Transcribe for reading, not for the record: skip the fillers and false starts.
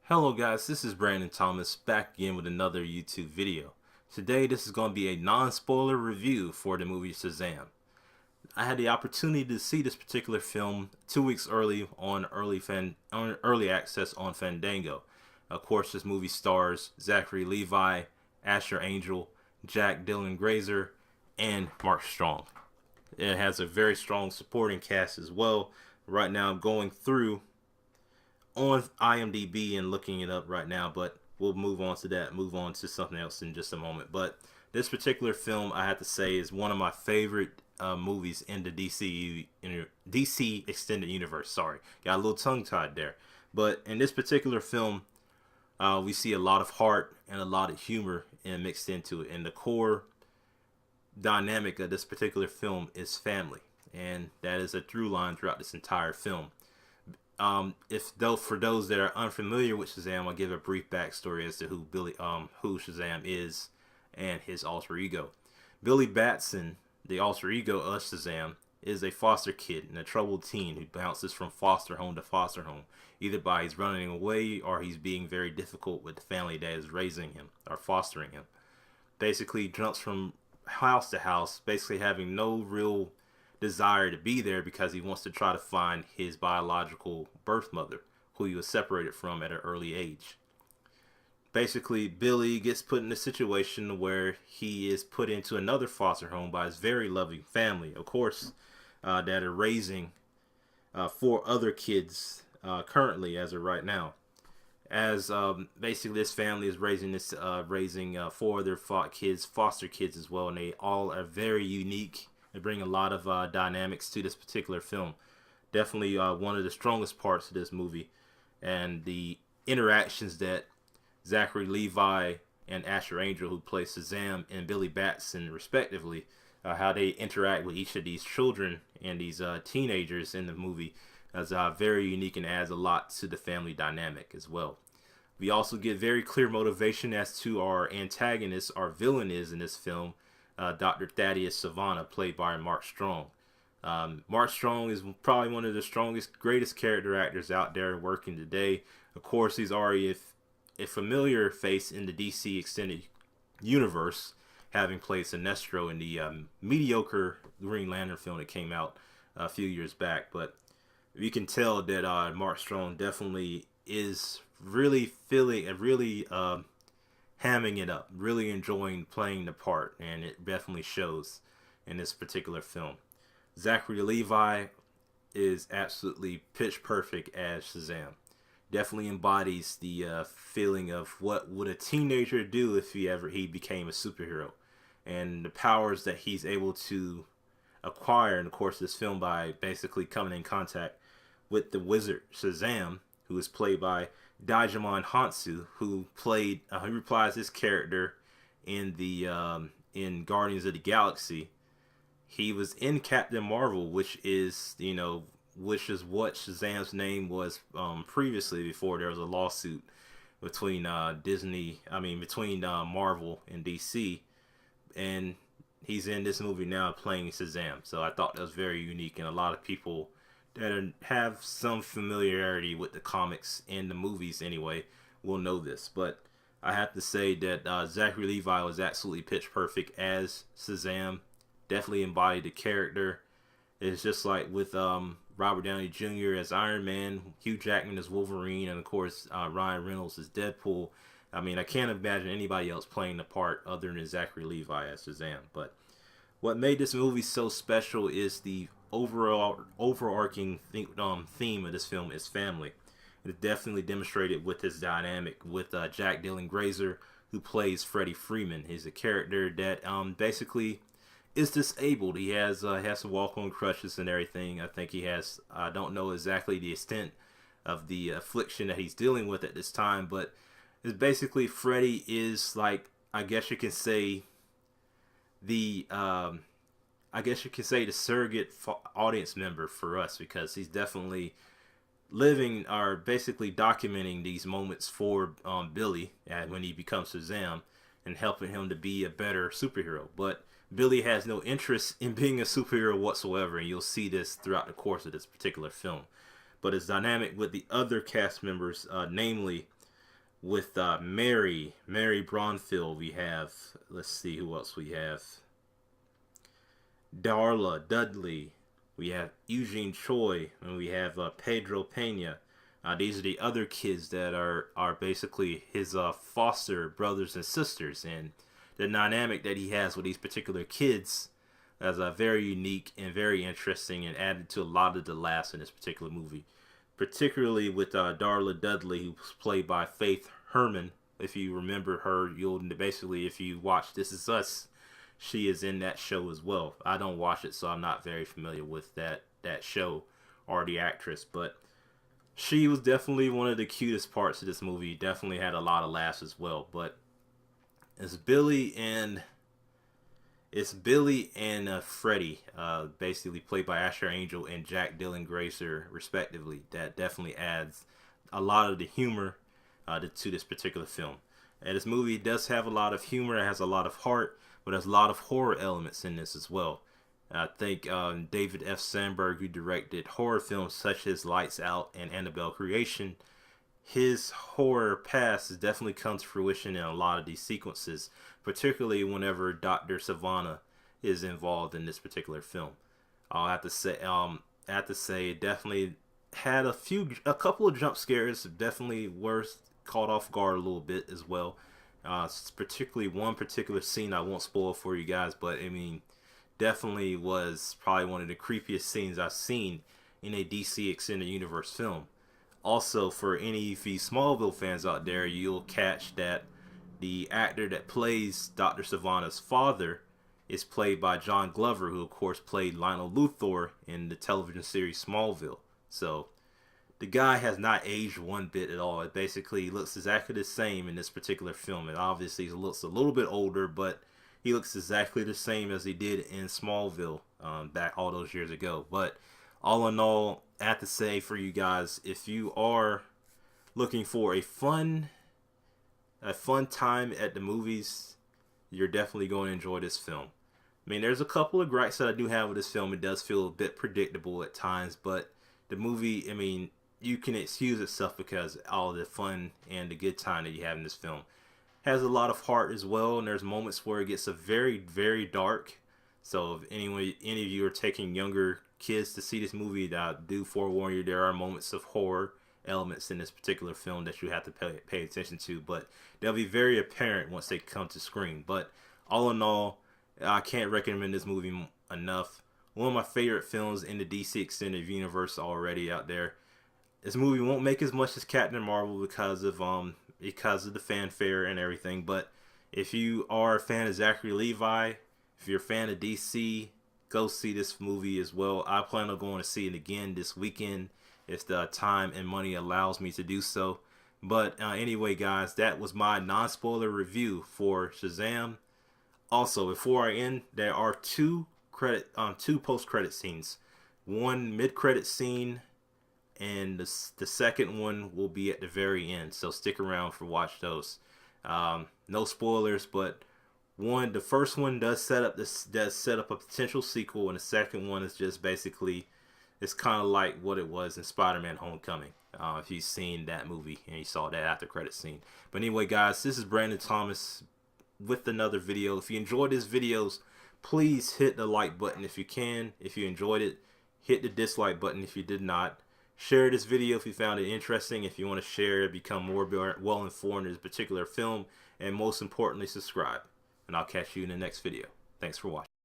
Hello guys, this is Brandon Thomas back again with another YouTube video. Today this is going to be a non-spoiler review for the movie SHAZAM. I had the opportunity to see this particular film 2 weeks early on early access on Fandango. Of course, this movie stars Zachary, Levi, Asher Angel, Jack Dylan Grazer, and Mark Strong. It has a very strong supporting cast as well. Right now I'm going through on IMDb and looking it up right now, but we'll move on to something else in just a moment. But this particular film, I have to say, is one of my favorite movies in the DC extended universe. Sorry, got a little tongue tied there. But in this particular film, we see a lot of heart and a lot of humor and mixed into it. And the core dynamic of this particular film is family, and that is a through line throughout this entire film. For those that are unfamiliar with SHAZAM, I'll give a brief backstory as to who SHAZAM is and his alter ego. Billy Batson, the alter ego of SHAZAM, is a foster kid and a troubled teen who bounces from foster home to foster home, either by he's running away or he's being very difficult with the family that is raising him or fostering him. Basically jumps from house to house, basically having no real desire to be there because he wants to try to find his biological birth mother, who he was separated from at an early age. Basically, Billy gets put in a situation where he is put into another foster home by his very loving family, of course, that are raising 4 other kids currently as of right now. As basically this family is raising 4 other foster kids as well, and they all are very unique. They bring a lot of dynamics to this particular film. Definitely one of the strongest parts of this movie, and the interactions that Zachary, Levi, and Asher Angel, who play SHAZAM, and Billy Batson respectively, how they interact with each of these children and these teenagers in the movie is very unique and adds a lot to the family dynamic as well. We also get very clear motivation as to our antagonist, our villain is in this film, Dr. Thaddeus Savannah, played by Mark Strong. Mark Strong is probably one of the strongest, greatest character actors out there working today. Of course, he's already a familiar face in the DC extended universe, having played Sinestro in the mediocre Green Lantern film that came out a few years back. But you can tell that Mark Strong definitely is really hamming it up, really enjoying playing the part, and it definitely shows in this particular film. Zachary Levi is absolutely pitch perfect as SHAZAM. Definitely embodies the feeling of what would a teenager do if he became a superhero, and the powers that he's able to acquire in the course of this film by basically coming in contact with the wizard SHAZAM, who is played by Djimon Hounsou, who reprised his character in in Guardians of the Galaxy. He was in Captain Marvel, which is what SHAZAM's name was previously, before there was a lawsuit between Marvel and DC, and he's in this movie now playing SHAZAM. So I thought that was very unique, and a lot of people that have some familiarity with the comics and the movies anyway will know this. But I have to say that Zachary Levi was absolutely pitch perfect as SHAZAM. Definitely embodied the character. It's just like with Robert Downey Jr. as Iron Man, Hugh Jackman as Wolverine, and of course Ryan Reynolds as Deadpool. I mean, I can't imagine anybody else playing the part other than Zachary Levi as SHAZAM. But what made this movie so special is the overarching theme of this film is family. It's definitely demonstrated with his dynamic with Jack Dylan Grazer, who plays Freddie Freeman. He's a character that basically is disabled. He has to walk on crutches and everything. I think he has, I don't know exactly the extent of the affliction that he's dealing with at this time, but it's basically Freddie is, like, I guess you can say the surrogate audience member for us, because he's definitely living or basically documenting these moments for Billy when he becomes SHAZAM, and helping him to be a better superhero. But Billy has no interest in being a superhero whatsoever, and you'll see this throughout the course of this particular film. But his dynamic with the other cast members, namely with Mary Bronfield. We have, let's see who else we have. Darla Dudley. We have Eugene Choi, and we have Pedro Pena. These are the other kids that are basically his foster brothers and sisters, and the dynamic that he has with these particular kids is very unique and very interesting, and added to a lot of the laughs in this particular movie. Particularly with Darla Dudley, who was played by Faithe Herman. If you remember her, you'll basically, if you watch This Is Us, she is in that show as well. I don't watch it, so I'm not very familiar with that show or the actress, but she was definitely one of the cutest parts of this movie. Definitely had a lot of laughs as well. But it's Billy and Freddie, basically played by Asher Angel and Jack Dylan Grazer, respectively. That definitely adds a lot of the humor to this particular film. And this movie does have a lot of humor. It has a lot of heart, but there's a lot of horror elements in this as well. I think David F. Sandberg, who directed horror films such as Lights Out and Annabelle Creation, his horror past has definitely come to fruition in a lot of these sequences, particularly whenever Dr. Savannah is involved in this particular film. I have to say, it definitely had a couple of jump scares, definitely worth caught off guard a little bit as well. Particularly one particular scene I won't spoil for you guys, but I mean, definitely was probably one of the creepiest scenes I've seen in a DC Extended Universe film. Also, for any of you Smallville fans out there, you'll catch that the actor that plays Dr. Savannah's father is played by John Glover, who of course played Lionel Luthor in the television series Smallville. So the guy has not aged one bit at all. It basically looks exactly the same in this particular film. And obviously he looks a little bit older, but he looks exactly the same as he did in Smallville back all those years ago. But all in all, I have to say for you guys, if you are looking for a fun time at the movies, you're definitely going to enjoy this film. I mean, there's a couple of gripes that I do have with this film. It does feel a bit predictable at times, but the movie, I mean, you can excuse itself because all the fun and the good time that you have in this film. Has a lot of heart as well, and there's moments where it gets a very, very dark. So if any of you are taking younger kids to see this movie, I do forewarn you, there are moments of horror elements in this particular film that you have to pay attention to, but they'll be very apparent once they come to screen. But all in all, I can't recommend this movie enough. One of my favorite films in the DC Extended Universe already out there. This movie won't make as much as Captain Marvel because of the fanfare and everything, but if you are a fan of Zachary Levi, if you're a fan of DC, go see this movie as well. I plan on going to see it again this weekend if the time and money allows me to do so. But anyway, guys, that was my non-spoiler review for SHAZAM. Also, before I end, there are two post-credit scenes. One mid-credit scene, and the second one will be at the very end, so stick around for watch those. No spoilers, but the first one does set up a potential sequel, and the second one is just basically, it's kind of like what it was in Spider-Man Homecoming. If you've seen that movie and you saw that after credit scene. But anyway, guys, this is Brandon Thomas with another video. If you enjoyed these videos, please hit the like button if you can. If you enjoyed it, hit the dislike button if you did not. Share this video if you found it interesting. If you want to share it, become more well informed in this particular film, and most importantly, subscribe. And I'll catch you in the next video. Thanks for watching.